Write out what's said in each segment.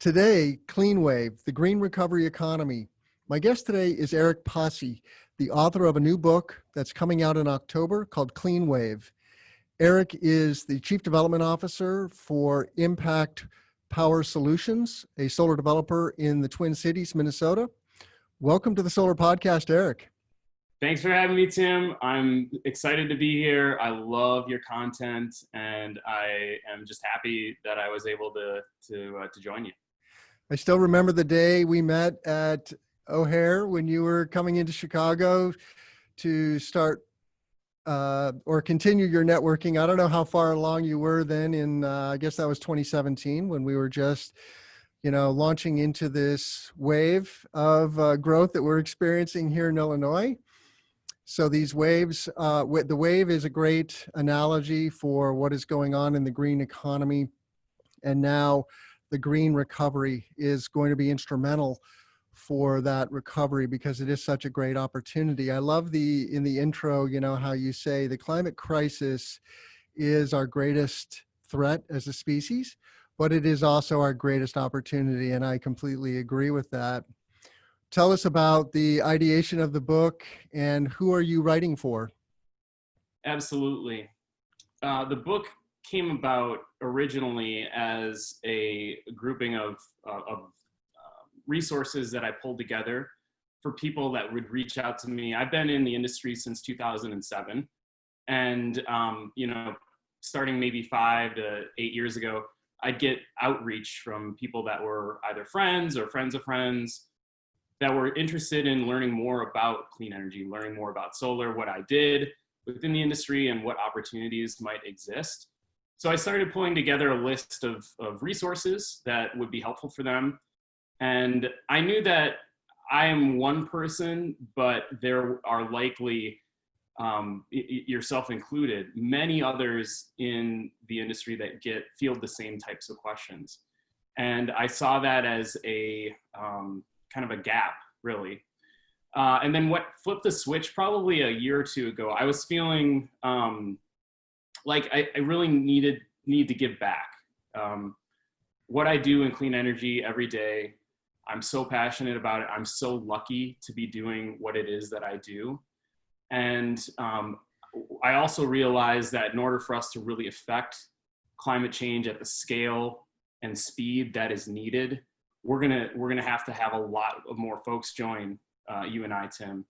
Today, CleanWave, the green recovery economy. My guest today is Eric Pasi, the author of a new book that's coming out in October called CleanWave. Eric is the Chief Development Officer for Impact Power Solutions, a solar developer in the Twin Cities, Minnesota. Welcome to the Solar Podcast, Eric. Thanks for having me, Tim. I'm excited to be here. I love your content, and I am just happy that I was able to join you. I still remember the day we met at O'Hare when you were coming into Chicago to start or continue your networking. I don't know how far along you were then in, I guess that was 2017 when we were just, launching into this wave of growth that we're experiencing here in Illinois. So these waves, the wave is a great analogy for what is going on in the green economy. And now the green recovery is going to be instrumental for that recovery because it is such a great opportunity. I love in the intro, how you say the climate crisis is our greatest threat as a species, but it is also our greatest opportunity. And I completely agree with that. Tell us about the ideation of the book and who are you writing for? Absolutely. The book came about originally as a grouping of resources that I pulled together for people that would reach out to me. I've been in the industry since 2007, and starting maybe 5 to 8 years ago, I'd get outreach from people that were either friends or friends of friends that were interested in learning more about clean energy, learning more about solar, what I did within the industry, and what opportunities might exist. So I started pulling together a list of resources that would be helpful for them. And I knew that I am one person, but there are likely, yourself included, many others in the industry that field the same types of questions. And I saw that as a kind of a gap, really. And then what flipped the switch probably a year or two ago, I was feeling like I really need to give back. What I do in clean energy every day, I'm so passionate about it. I'm so lucky to be doing what it is that I do. And I also realized that in order for us to really affect climate change at the scale and speed that is needed, we're gonna have to have a lot of more folks join you and I, Tim,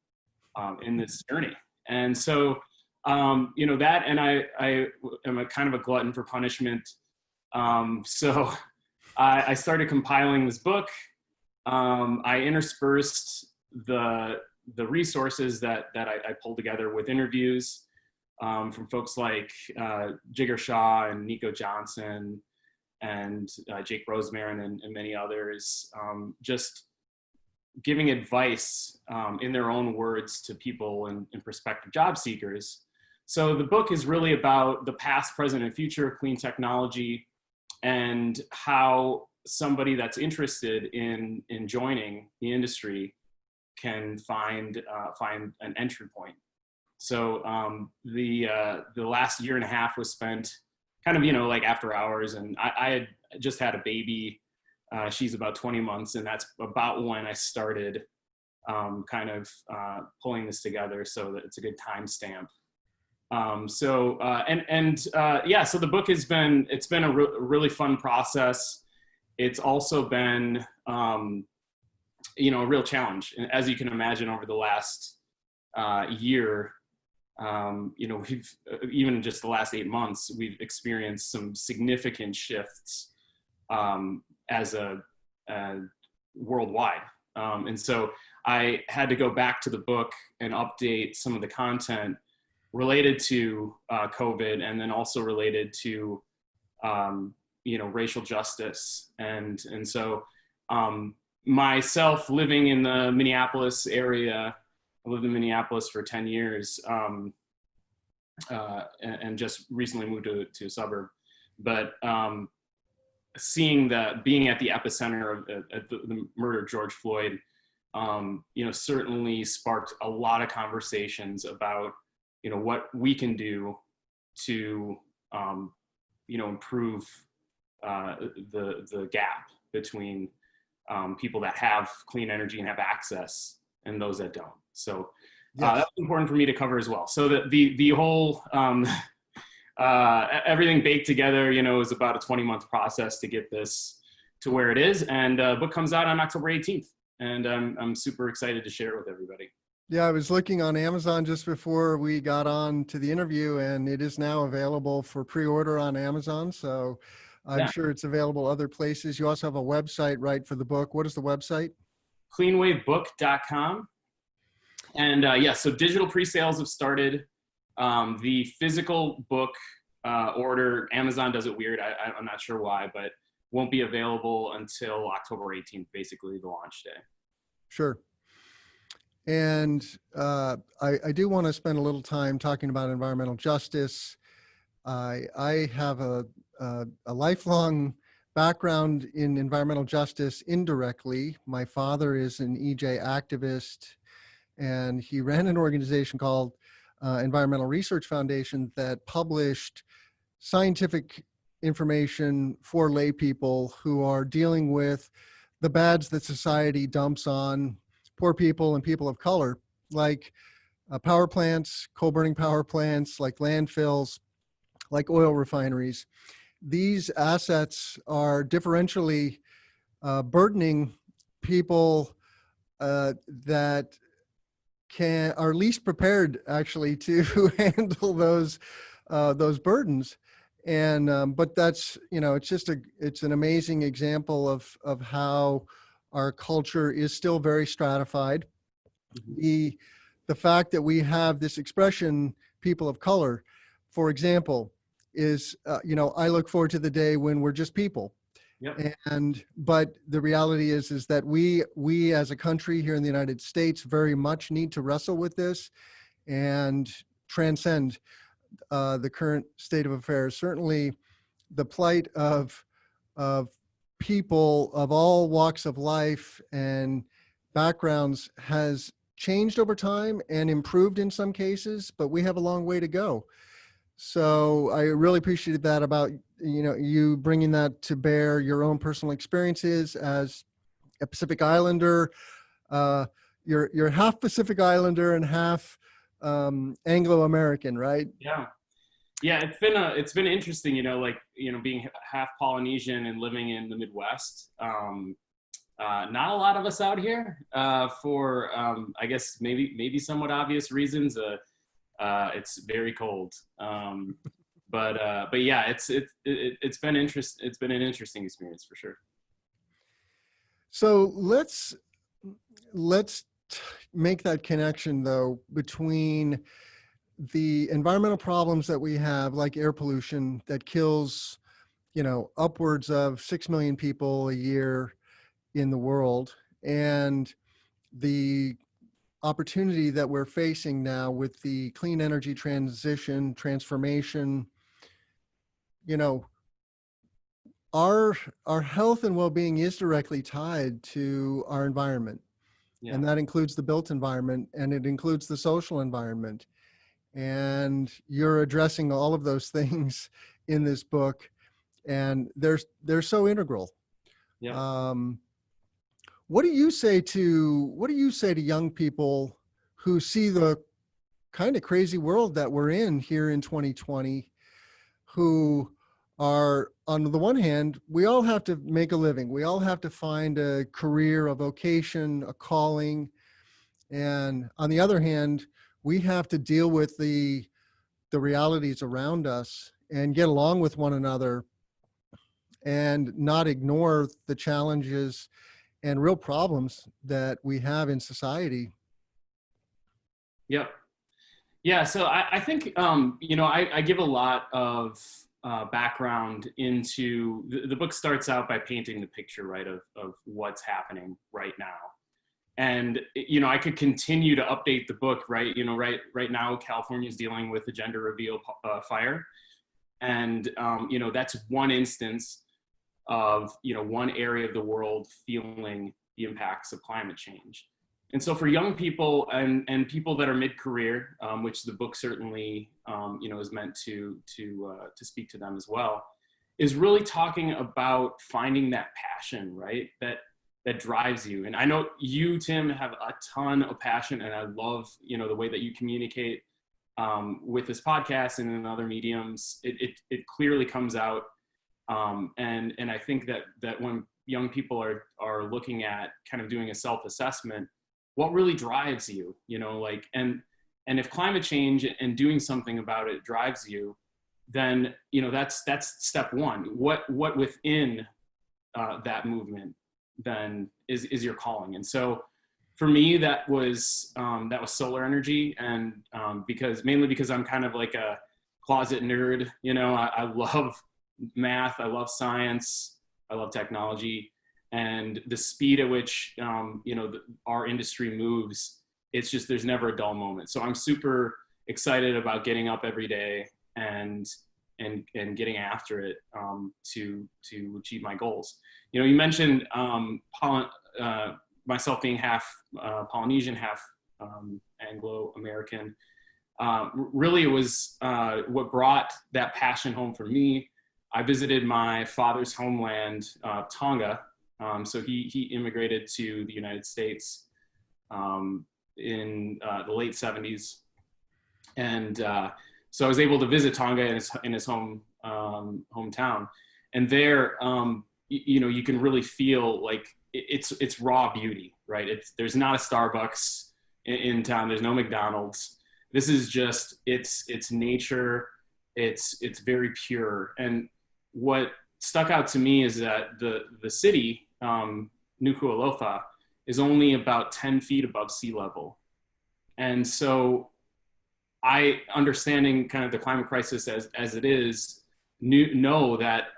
in this journey. And so that, and I am a kind of a glutton for punishment. So I started compiling this book. I interspersed the resources that I pulled together with interviews from folks like Jigger Shaw and Nico Johnson and Jake Rosemarin and many others, just giving advice in their own words to people and prospective job seekers. So the book is really about the past, present, and future of clean technology and how somebody that's interested in joining the industry can find an entry point. So the last year and a half was spent kind of, like after hours, and I had just had a baby. She's about 20 months, and that's about when I started pulling this together so that it's a good timestamp. So the book it's been a really fun process. It's also been, a real challenge. And as you can imagine, over the last year, we've, even just the last 8 months, we've experienced some significant shifts as a worldwide. And so I had to go back to the book and update some of the content related to COVID, and then also related to racial justice. And so myself living in the Minneapolis area, I lived in Minneapolis for 10 years and just recently moved to a suburb. But being at the epicenter of the murder of George Floyd, certainly sparked a lot of conversations about what we can do to improve the gap between people that have clean energy and have access and those that don't. So Yes. that's important for me to cover as well. So the whole everything baked together, you know, is about a 20-month process to get this to where it is. And the book comes out on October 18th. And I'm super excited to share it with everybody. Yeah, I was looking on Amazon just before we got on to the interview, and it is now available for pre-order on Amazon. So I'm sure it's available other places. You also have a website, right, for the book. What is the website? CleanWaveBook.com. And so digital pre-sales have started. The physical book order, Amazon does it weird. I'm not sure why, but won't be available until October 18th, basically the launch day. Sure. And I do want to spend a little time talking about environmental justice. I have a lifelong background in environmental justice indirectly. My father is an EJ activist, and he ran an organization called Environmental Research Foundation that published scientific information for lay people who are dealing with the bads that society dumps on poor people and people of color, like power plants, coal burning power plants, like landfills, like oil refineries. These assets are differentially burdening people that are least prepared actually to handle those burdens. And but that's, you know, it's an amazing example of how our culture is still very stratified. The fact that we have this expression, people of color, for example, is you know, I look forward to the day when we're just people. Yep. But the reality is that we as a country here in the United States very much need to wrestle with this and transcend the current state of affairs. Certainly the plight of people of all walks of life and backgrounds has changed over time and improved in some cases, but we have a long way to go. So I really appreciated that about, you know, you bringing that to bear, your own personal experiences as a Pacific Islander. You're half Pacific Islander and half Anglo-American, right? Yeah. Yeah, it's been interesting, you know, like, you know, being half Polynesian and living in the Midwest. Not a lot of us out here for I guess maybe somewhat obvious reasons. It's very cold, but yeah, it's been an interesting experience for sure. So let's make that connection though between the environmental problems that we have, like air pollution that kills, you know, upwards of 6 million people a year in the world, and the opportunity that we're facing now with the clean energy transformation. You know, our health and well-being is directly tied to our environment. Yeah. And that includes the built environment, and it includes the social environment. And you're addressing all of those things in this book, and they're so integral. Yeah. What do you say to young people who see the kind of crazy world that we're in here in 2020, who are, on the one hand, we all have to make a living. We all have to find a career, a vocation, a calling. And on the other hand, we have to deal with the realities around us and get along with one another and not ignore the challenges and real problems that we have in society. Yep. Yeah. So I think, you know, I give a lot of background into, the book starts out by painting the picture, right, of what's happening right now. And, you know, I could continue to update the book, right? You know, right now, California is dealing with a gender reveal fire. And, you know, that's one instance of, you know, one area of the world feeling the impacts of climate change. And so for young people and people that are mid-career, which the book certainly, you know, is meant to speak to them as well. is really talking about finding that passion, right? That drives you. And I know you, Tim, have a ton of passion, and I love, the way that you communicate with this podcast and in other mediums. It clearly comes out. And I think that when young people are looking at kind of doing a self-assessment, what really drives you, and if climate change and doing something about it drives you, then, that's step one. What within that movement then is your calling? And so for me, that was solar energy. And mainly because I'm kind of like a closet nerd, I love math, I love science, I love technology, and the speed at which, our industry moves, it's just, there's never a dull moment. So I'm super excited about getting up every day and getting after it to achieve my goals. You mentioned myself being half Polynesian, half Anglo-American. Really, it was what brought that passion home for me. I visited my father's homeland, Tonga. So he immigrated to the United States in the late 70s. And so I was able to visit Tonga in his hometown. And there, you can really feel like it's raw beauty, right? There's not a Starbucks in town. There's no McDonald's. This is just, it's nature. It's very pure. And what stuck out to me is that the city, Nuku'alofa, is only about 10 feet above sea level. And so understanding kind of the climate crisis as it is, know that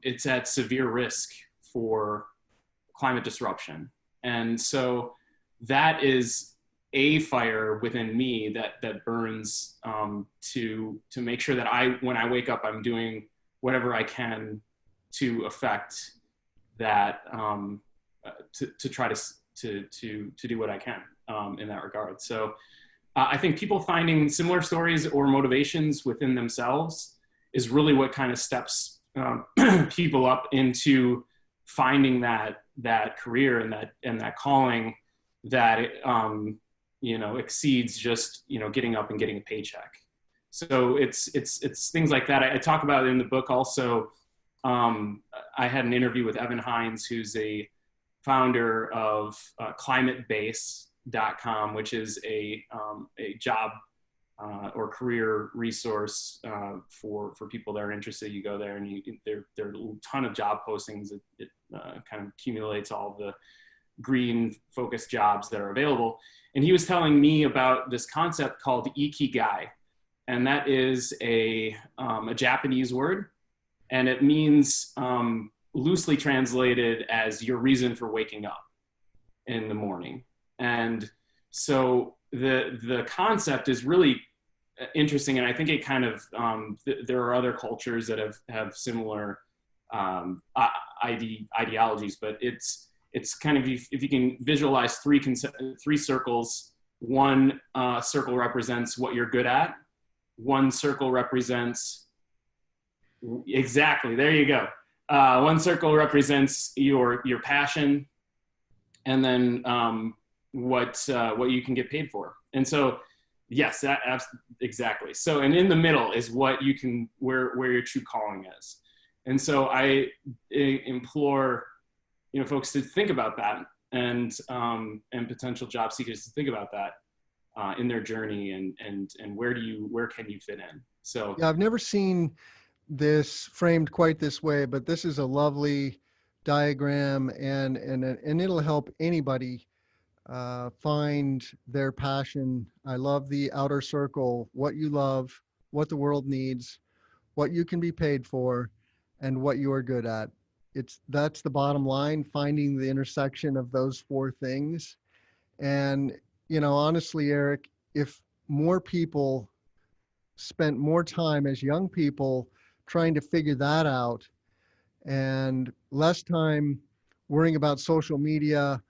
it's at severe risk for climate disruption. And so that is a fire within me that burns to make sure that when I wake up, I'm doing whatever I can to affect that, to try to do what I can in that regard. So I think people finding similar stories or motivations within themselves is really what kind of steps people up into finding that career and that calling that exceeds just getting up and getting a paycheck. So it's things like that. I talk about it in the book also. I had an interview with Evan Hines, who's a founder of climatebase.com, which is a job or career resource for people that are interested. You go there and there are a ton of job postings. It kind of accumulates all the green focused jobs that are available. And he was telling me about this concept called ikigai. And that is a Japanese word. And it means, loosely translated as your reason for waking up in the morning. And so the concept is really interesting. And I think it kind of, there are other cultures that have similar ideologies, but it's kind of, if you can visualize three circles, one circle represents what you're good at. One circle represents, exactly, there you go. One circle represents your passion, and then what you can get paid for. And so, yes, exactly. So, and in the middle is what you can, where your true calling is. And so I implore folks to think about that, and potential job seekers to think about that in their journey, and where can you fit in. So yeah, I've never seen this framed quite this way, but this is a lovely diagram, and it'll help anybody find their passion. I love the outer circle, what you love, what the world needs, what you can be paid for, and what you are good at. That's the bottom line, finding the intersection of those four things. And honestly, Eric, if more people spent more time as young people trying to figure that out, and less time worrying about social media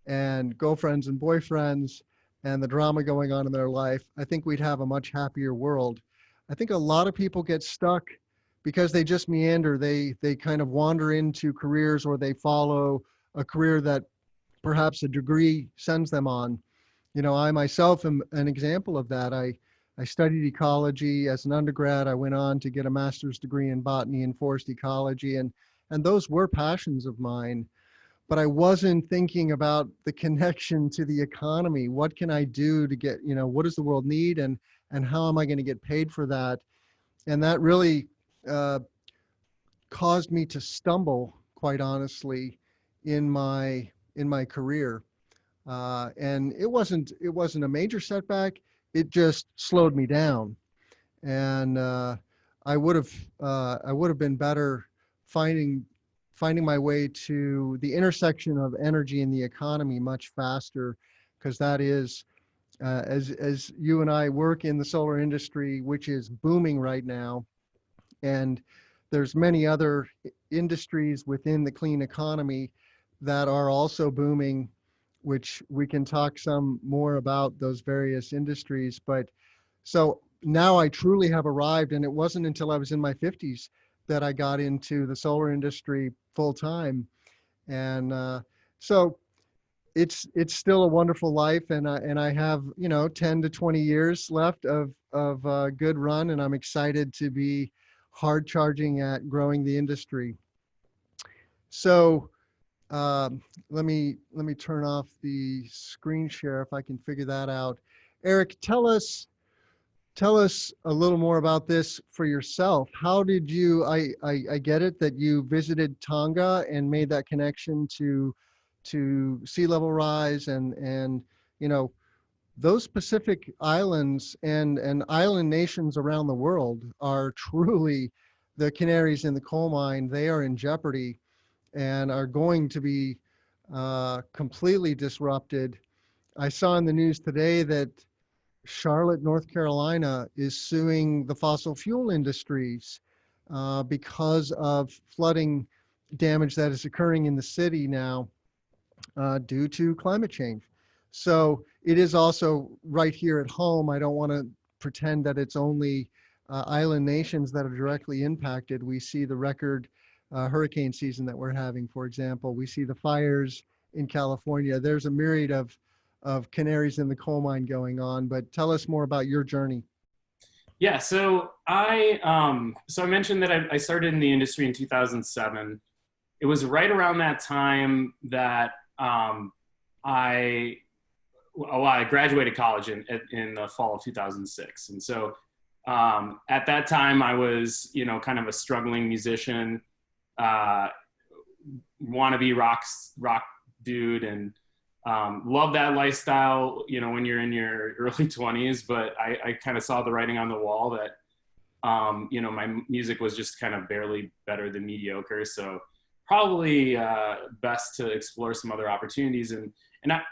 and girlfriends and boyfriends and the drama going on in their life, I think we'd have a much happier world. I think a lot of people get stuck because they just meander. They kind of wander into careers, or they follow a career that perhaps a degree sends them on. You know, I myself am an example of that. I studied ecology as an undergrad. I went on to get a master's degree in botany and forest ecology, and those were passions of mine. But I wasn't thinking about the connection to the economy. What can I do to get, you know, what does the world need, and how am I going to get paid for that? And that really uh, caused me to stumble, quite honestly, in my career. And it wasn't a major setback. It just slowed me down, and I would have been better finding finding my way to the intersection of energy and the economy much faster, because that is, as you and I work in the solar industry, which is booming right now, and there's many other industries within the clean economy that are also booming, which we can talk some more about those various industries. But so now I truly have arrived, and it wasn't until I was in my 50s that I got into the solar industry full time. And so it's still a wonderful life, and I have, 10 to 20 years left of good run, and I'm excited to be hard charging at growing the industry. So let me turn off the screen share if I can figure that out. Eric, tell us a little more about this for yourself. How did you, I get it that you visited Tonga and made that connection to sea level rise, and you know those Pacific islands and island nations around the world are truly the canaries in the coal mine. They are in jeopardy and are going to be completely disrupted. I saw in the news today that Charlotte, North Carolina, is suing the fossil fuel industries because of flooding damage that is occurring in the city now due to climate change. So it is also right here at home. I don't want to pretend that it's only island nations that are directly impacted. We see the record hurricane season that we're having, for example. We see the fires in California. There's a myriad of canaries in the coal mine going on. But tell us more about your journey. Yeah, so I mentioned that I started in the industry in 2007. It was right around that time that I graduated college in the fall of 2006, and so at that time I was kind of a struggling musician, wannabe rock dude, and love that lifestyle, when you're in your early 20s. But I kind of saw the writing on the wall that, my music was just kind of barely better than mediocre. So probably best to explore some other opportunities. And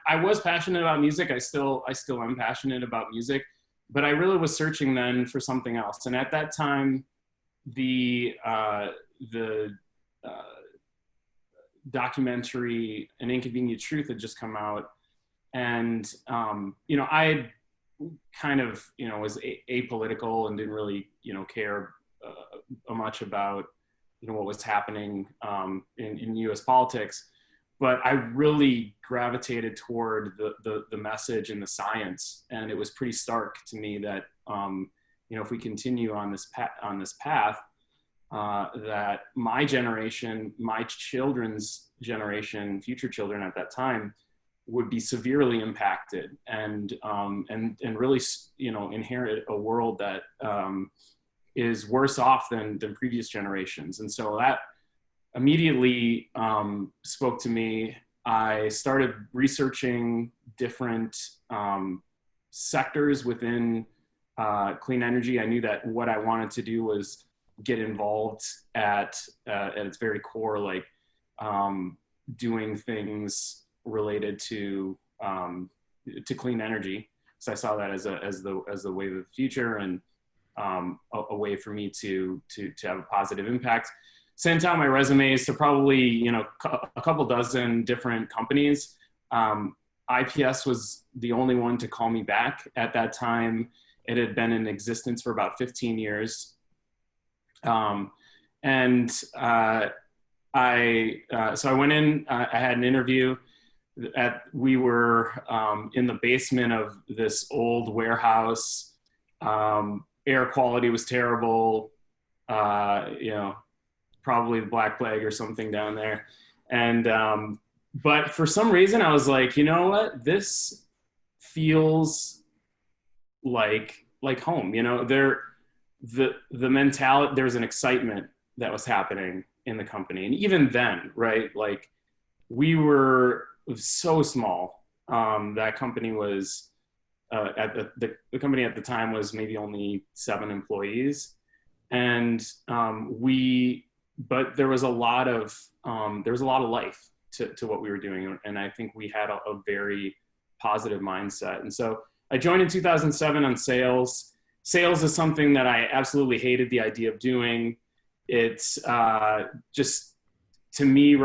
I was passionate about music. I still am passionate about music, but I really was searching then for something else. And at that time, the documentary An Inconvenient Truth had just come out, and I kind of was apolitical and didn't really care much about what was happening in U.S. politics, but I really gravitated toward the message and the science, and it was pretty stark to me that if we continue on this path, that my generation, my children's generation, future children at that time, would be severely impacted, and really inherit a world that is worse off than previous generations. And so that immediately spoke to me. I started researching different sectors within clean energy. I knew that what I wanted to do was get involved at its very core, like doing things related to clean energy. So I saw that as the wave of the future, and a way for me to have a positive impact. Sent out my resumes to probably a couple dozen different companies. IPS was the only one to call me back at that time. It had been in existence for about 15 years. And so I went in, I had an interview we were in the basement of this old warehouse. Air quality was terrible. Probably the Black Plague or something down there. And, but for some reason I was like, you know what, this feels like home, the mentality, there was an excitement that was happening in the company. And even then, right, like we were so small. That company was at the company at the time was maybe only 7 employees, and but there was a lot of life to what we were doing, and I think we had a very positive mindset. And so I joined in 2007 on sales. Sales is something that I absolutely hated the idea of doing. It's just, to me,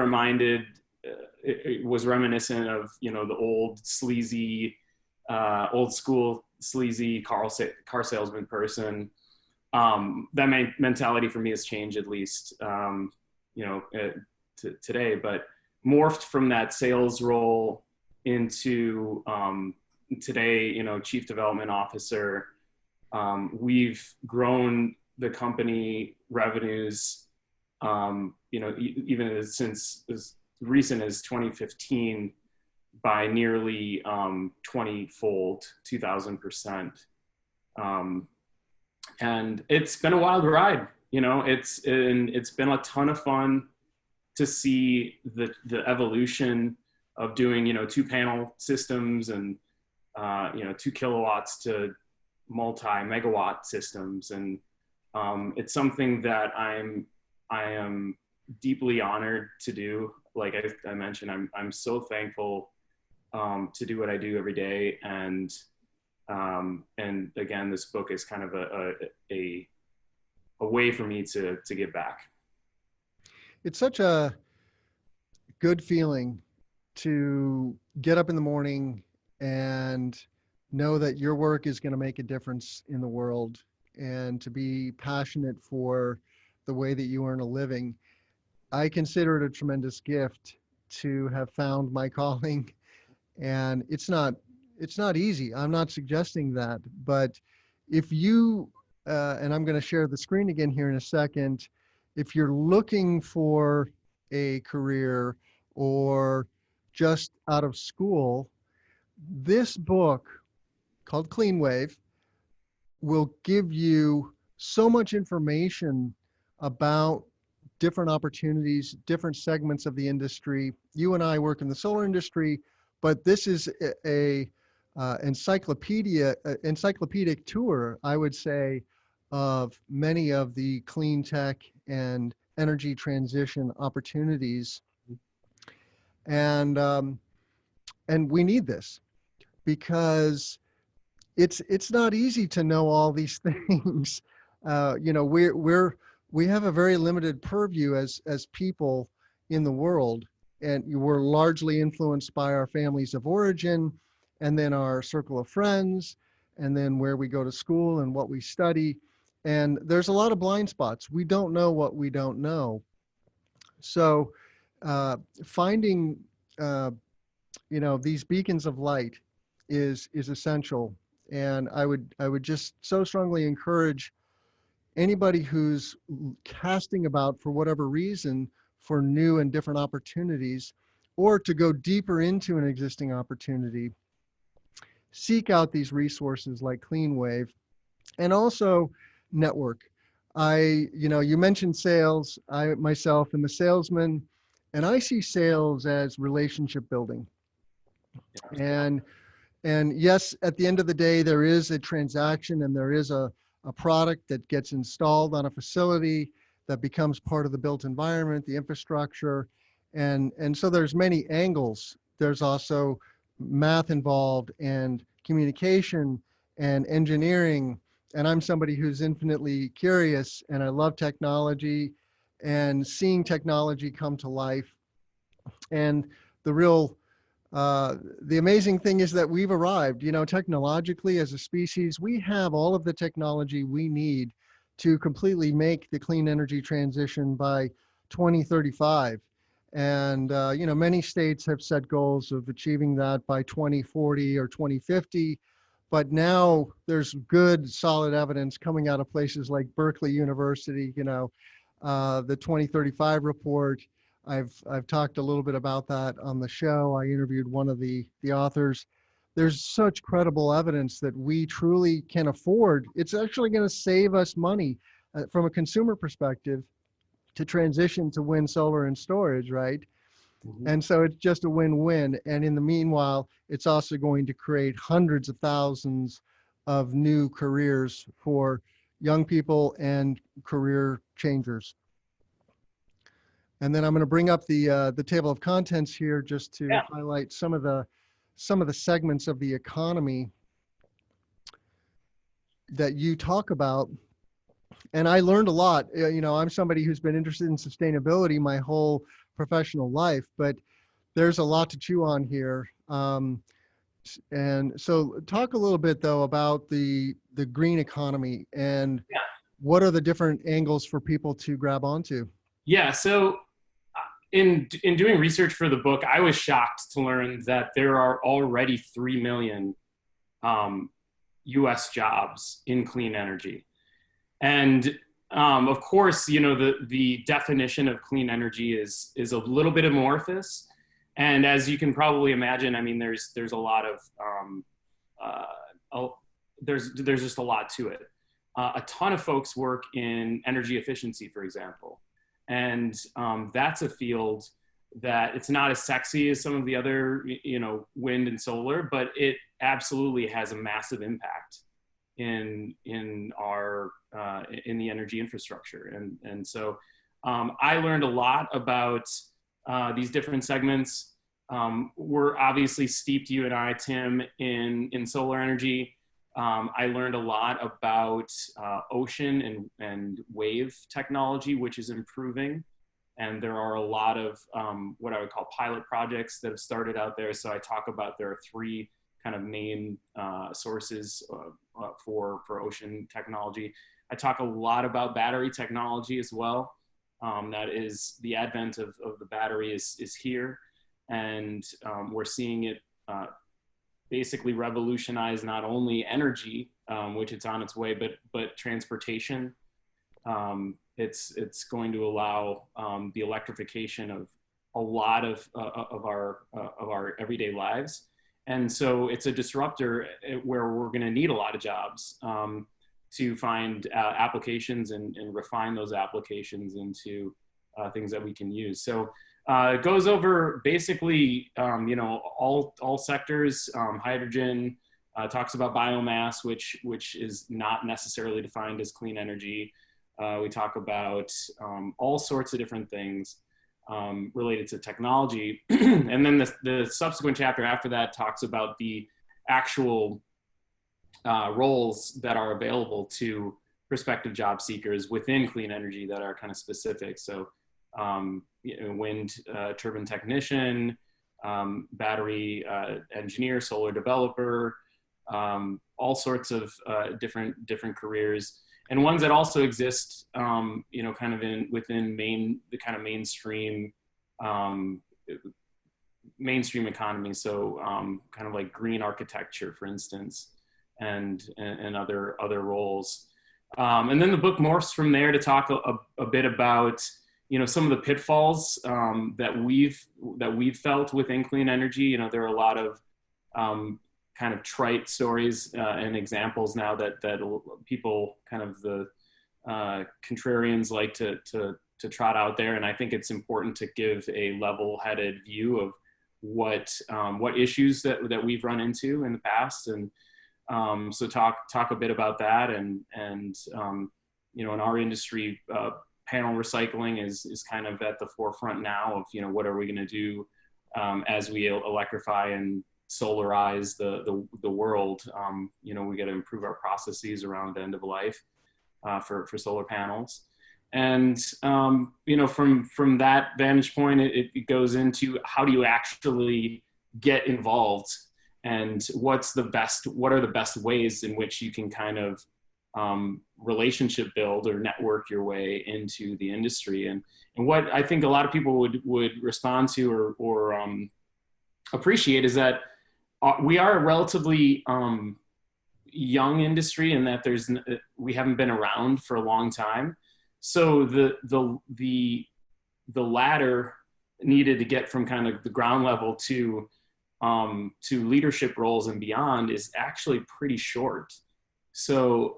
it was reminiscent of, the old sleazy, old school sleazy car salesman person. That mentality for me has changed, at least, today, but morphed from that sales role into today, chief development officer. We've grown the company revenues, even since as recent as 2015 by nearly 20-fold, 2,000%. And it's been a wild ride. It's been a ton of fun to see the evolution of doing, 2-panel systems and 2 kilowatts to multi-megawatt systems. And it's something that I am deeply honored to do. Like I mentioned, I'm so thankful to do what I do every day. And again, this book is kind of a way for me to give back. It's such a good feeling to get up in the morning and know that your work is going to make a difference in the world, and to be passionate for the way that you earn a living. I consider it a tremendous gift to have found my calling, and it's not easy. I'm not suggesting that, but if you, and I'm going to share the screen again here in a second, if you're looking for a career or just out of school, this book called CleanWave will give you so much information about different opportunities, different segments of the industry. You and I work in the solar industry, but this is a encyclopedic tour, I would say, of many of the clean tech and energy transition opportunities. And we need this because it's not easy to know all these things. We have a very limited purview as people in the world, and we're largely influenced by our families of origin, and then our circle of friends, and then where we go to school and what we study. And there's a lot of blind spots. We don't know what we don't know. So finding these beacons of light is essential. And I would just so strongly encourage anybody who's casting about, for whatever reason, for new and different opportunities, or to go deeper into an existing opportunity, seek out these resources like CleanWave, and also network. You mentioned sales. I myself am a salesman, and I see sales as relationship building. And yes, at the end of the day, there is a transaction and there is a product that gets installed on a facility that becomes part of the built environment, the infrastructure. And so there's many angles. There's also math involved, and communication and engineering. And I'm somebody who's infinitely curious, and I love technology and seeing technology come to life. And the amazing thing is that we've arrived, technologically as a species. We have all of the technology we need to completely make the clean energy transition by 2035. And, many states have set goals of achieving that by 2040 or 2050. But now there's good, solid evidence coming out of places like Berkeley University, the 2035 report. I've talked a little bit about that on the show. I interviewed one of the authors. There's such credible evidence that we truly can afford. It's actually going to save us money from a consumer perspective to transition to wind, solar, and storage, right? Mhm. And so it's just a win-win. And in the meanwhile, it's also going to create hundreds of thousands of new careers for young people and career changers. And then I'm going to bring up the table of contents here just to Yeah. highlight some of the segments of the economy that you talk about. And I learned a lot. I'm somebody who's been interested in sustainability my whole professional life, but there's a lot to chew on here. And so talk a little bit though about the green economy and Yeah. what are the different angles for people to grab onto? Yeah. So in doing research for the book, I was shocked to learn that there are already 3 million U.S. jobs in clean energy. And of course, the definition of clean energy is a little bit amorphous. And as you can probably imagine, I mean, there's a lot of there's just a lot to it. A ton of folks work in energy efficiency, for example, and that's a field that it's not as sexy as some of the other, wind and solar, but it absolutely has a massive impact in our in the energy infrastructure. And so I learned a lot about these different segments. We're obviously steeped, you and I, Tim, in solar energy. I learned a lot about ocean and wave technology, which is improving. And there are a lot of what I would call pilot projects that have started out there. So I talk about there are 3 kind of main sources for ocean technology. I talk a lot about battery technology as well. That is, the advent of the battery is here, and we're seeing it basically revolutionize not only energy, which it's on its way, but transportation. It's going to allow the electrification of a lot of our everyday lives. And so it's a disruptor where we're going to need a lot of jobs to find applications and refine those applications into things that we can use. So it goes over basically, all sectors. Hydrogen, talks about biomass, which is not necessarily defined as clean energy. We talk about all sorts of different things related to technology. And then the subsequent chapter after that talks about the actual roles that are available to prospective job seekers within clean energy that are kind of specific. So wind turbine technician, battery engineer, solar developer, all sorts of different careers. And ones that also exist, kind of within the kind of mainstream economy. So kind of like green architecture, for instance, and other roles. And then the book morphs from there to talk a bit about, some of the pitfalls that we've felt within clean energy. There are a lot of kind of trite stories and examples now that people, kind of the contrarians, like to trot out there. And I think it's important to give a level-headed view of what issues that we've run into in the past. And so talk a bit about that. And in our industry, panel recycling is kind of at the forefront now of, what are we going to do as we electrify and solarize the world. We got to improve our processes around the end of life for solar panels. And from that vantage point, it goes into how do you actually get involved, and what are the best ways in which you can kind of relationship build or network your way into the industry. And what I think a lot of people would respond to or appreciate is that we are a relatively young industry, in that we haven't been around for a long time. So the ladder needed to get from kind of the ground level to leadership roles and beyond is actually pretty short. So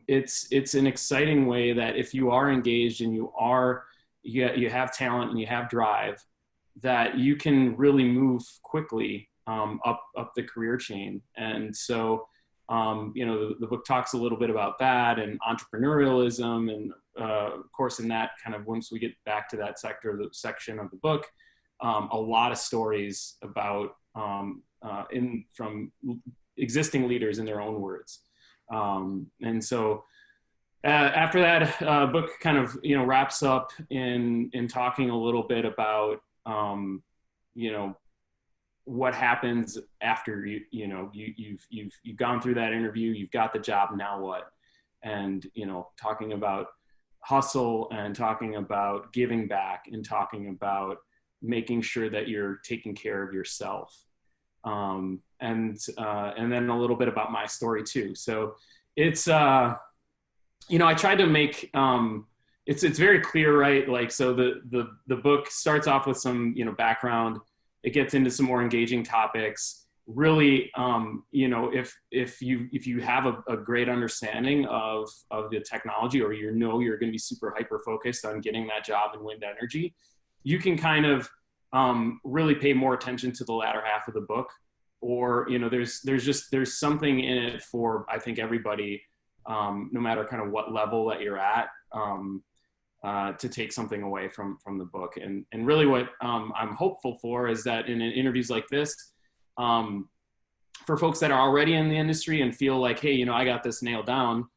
it's an exciting way that if you are engaged and you have talent and you have drive, that you can really move quickly up the career chain. And so the book talks a little bit about that and entrepreneurialism, and of course in that kind of, once we get back to that section of the book, a lot of stories about from existing leaders in their own words. And so after that, book kind of wraps up in talking a little bit about what happens after you've gone through that interview, you've got the job, now what? And talking about hustle, and talking about giving back, and talking about making sure that you're taking care of yourself. And then a little bit about my story too. So it's, I tried to make, it's very clear, right? Like, so the book starts off with some, background. It gets into some more engaging topics. Really, if you have a great understanding of the technology, or you're going to be super hyper focused on getting that job in wind energy, you can kind of really pay more attention to the latter half of the book. Or there's something in it for, I think, everybody, no matter kind of what level that you're at, to take something away from the book. And really what I'm hopeful for is that in interviews like this, for folks that are already in the industry and feel like, hey, I got this nailed down,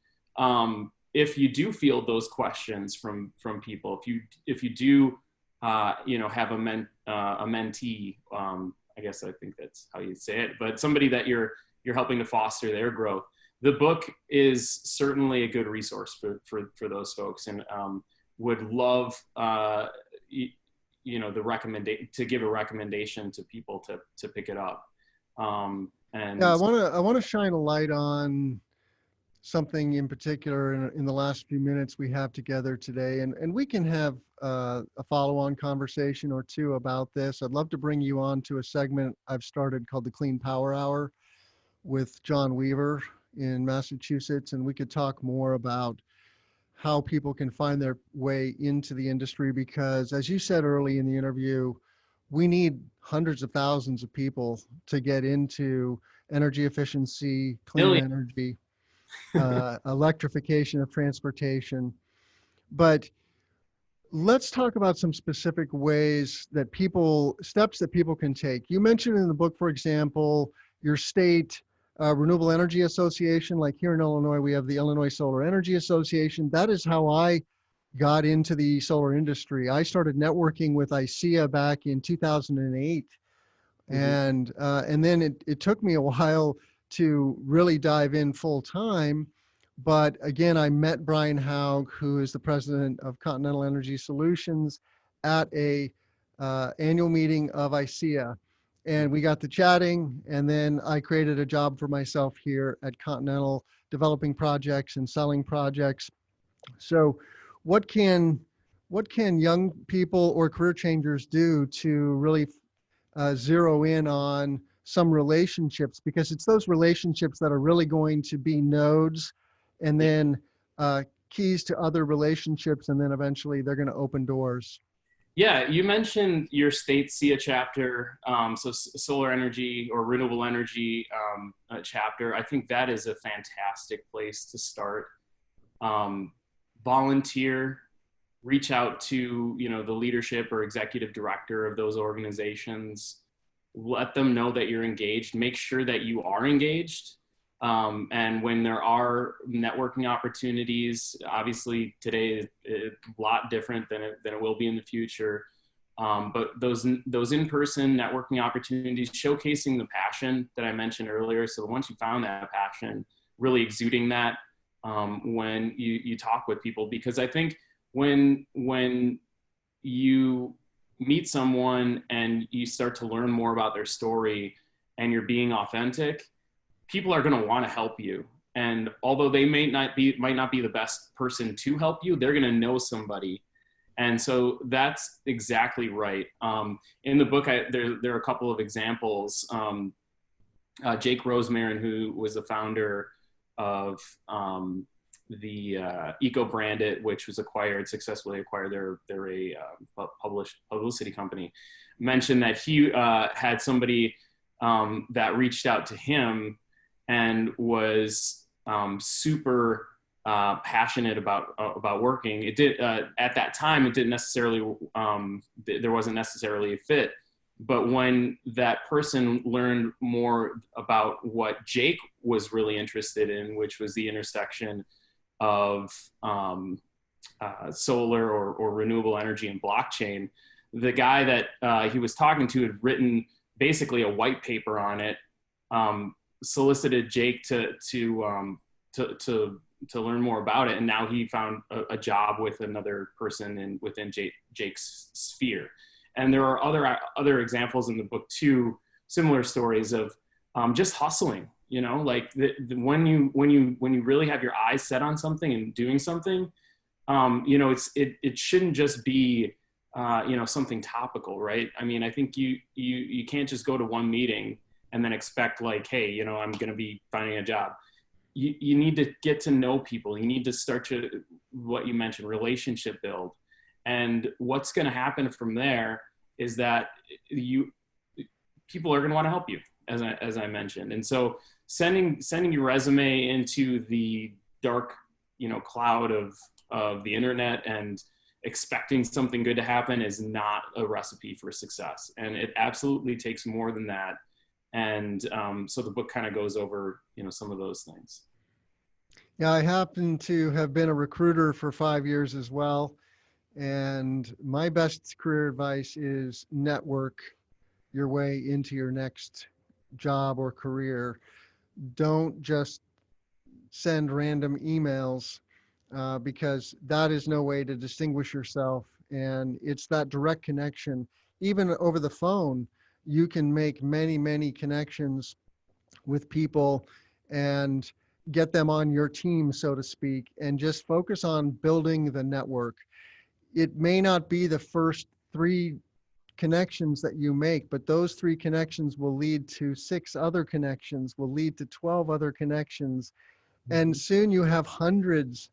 if you do field those questions from people, if you do have a mentee, I guess I think that's how you say it, but somebody that you're helping to foster their growth, the book is certainly a good resource for those folks. And would love the recommendation to give a recommendation to people to pick it up. And yeah, I want to shine a light on something in particular in the last few minutes we have together today, and we can have a follow-on conversation or two about this. I'd love to bring you on to a segment I've started called the Clean Power Hour with John Weaver in Massachusetts, and we could talk more about how people can find their way into the industry, because as you said early in the interview, we need hundreds of thousands of people to get into energy efficiency, clean energy, electrification of transportation. But let's talk about some specific ways that steps that people can take. You mentioned in the book, for example, your state Renewable Energy Association. Like here in Illinois, we have the Illinois Solar Energy Association. That is how I got into the solar industry. I started networking with ICEA back in 2008. Mm-hmm. And then it took me a while to really dive in full time. But again, I met Brian Haug, who is the president of Continental Energy Solutions, at a annual meeting of ICEA. And we got to chatting, and then I created a job for myself here at Continental, developing projects and selling projects. So what can young people or career changers do to really zero in on some relationships? Because it's those relationships that are really going to be nodes, and then keys to other relationships, and then eventually they're going to open doors. Yeah, you mentioned your state SEIA chapter, so solar energy or renewable energy chapter. I think that is a fantastic place to start. Volunteer, reach out to the leadership or executive director of those organizations. Let them know that you're engaged. Make sure that you are engaged. And when there are networking opportunities, obviously today it's a lot different than it will be in the future. But those in-person networking opportunities, showcasing the passion that I mentioned earlier. So once you found that passion, really exuding that, when you talk with people, because I think when you meet someone and you start to learn more about their story and you're being authentic, people are going to want to help you. And although they might not be the best person to help you, they're going to know somebody. And so that's exactly right. In the book, there are a couple of examples. Jake Rosemarin, who was the founder of the Eco Branded, which was successfully acquired. They're a publicity company. Mentioned that he had somebody that reached out to him and was super passionate about working. It did at that time. It didn't necessarily. There wasn't necessarily a fit. But when that person learned more about what Jake was really interested in, which was the intersection of solar or renewable energy and blockchain, the guy that he was talking to had written basically a white paper on it, solicited Jake to learn more about it, and now he found a job with another person within Jake's sphere. And there are other examples in the book too, similar stories of just hustling. You know, like when you really have your eyes set on something and doing something, you know, it shouldn't just be you know, something topical, right? I mean, I think you can't just go to one meeting and then expect like, hey, you know, I'm going to be finding a job. You need to get to know people. You need to start to, what you mentioned, relationship build. And what's going to happen from there is that people are going to want to help you, as I mentioned. And so sending your resume into the dark, you know, cloud of the internet and expecting something good to happen is not a recipe for success. And it absolutely takes more than that. And so the book kind of goes over, you know, some of those things. Yeah, I happen to have been a recruiter for 5 years as well. And my best career advice is network your way into your next job or career. Don't just send random emails because that is no way to distinguish yourself. And it's that direct connection. Even over the phone, you can make many, many connections with people and get them on your team, so to speak, and just focus on building the network. It may not be the first 3 connections that you make, but those 3 connections will lead to 6 other connections, will lead to 12 other connections. And soon you have hundreds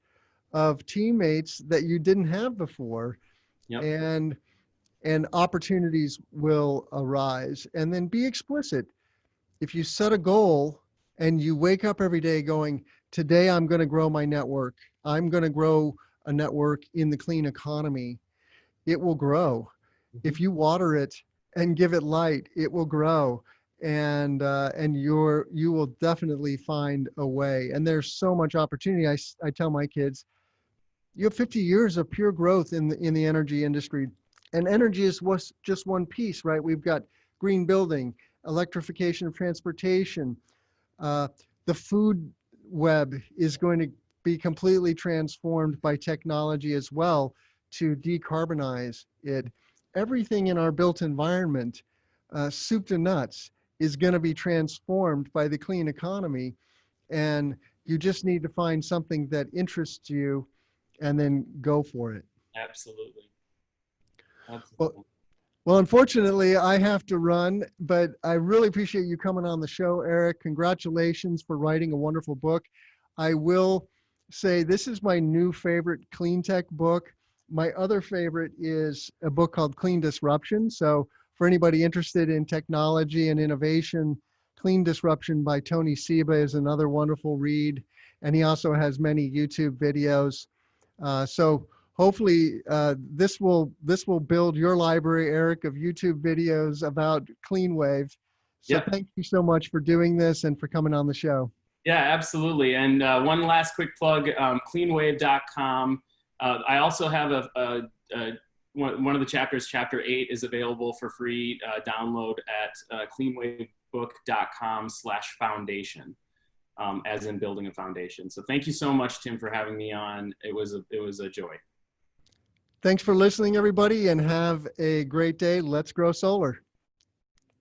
of teammates that you didn't have before. Yep. And opportunities will arise. And then be explicit. If you set a goal and you wake up every day going, today I'm going to grow my network, I'm going to grow a network in the clean economy, it will grow. If you water it and give it light, it will grow. And you will definitely find a way. And there's so much opportunity. I tell my kids, you have 50 years of pure growth in the energy industry. And energy is just one piece, right? We've got green building, electrification of transportation. The food web is going to be completely transformed by technology as well to decarbonize it. Everything in our built environment, soup to nuts, is going to be transformed by the clean economy. And you just need to find something that interests you and then go for it. Absolutely. Well, unfortunately, I have to run, but I really appreciate you coming on the show, Eric. Congratulations for writing a wonderful book. I will say this is my new favorite clean tech book. My other favorite is a book called Clean Disruption. So for anybody interested in technology and innovation, Clean Disruption by Tony Seba is another wonderful read. And he also has many YouTube videos. So hopefully this will build your library, Eric, of YouTube videos about CleanWave. So yep. Thank you so much for doing this and for coming on the show. Yeah, absolutely. And one last quick plug, cleanwave.com. I also have one of the chapters, chapter 8, is available for free download at cleanwavebook.com/foundation. as in building a foundation. So thank you so much, Tim, for having me on. It was a joy. Thanks for listening, everybody, and have a great day. Let's grow solar.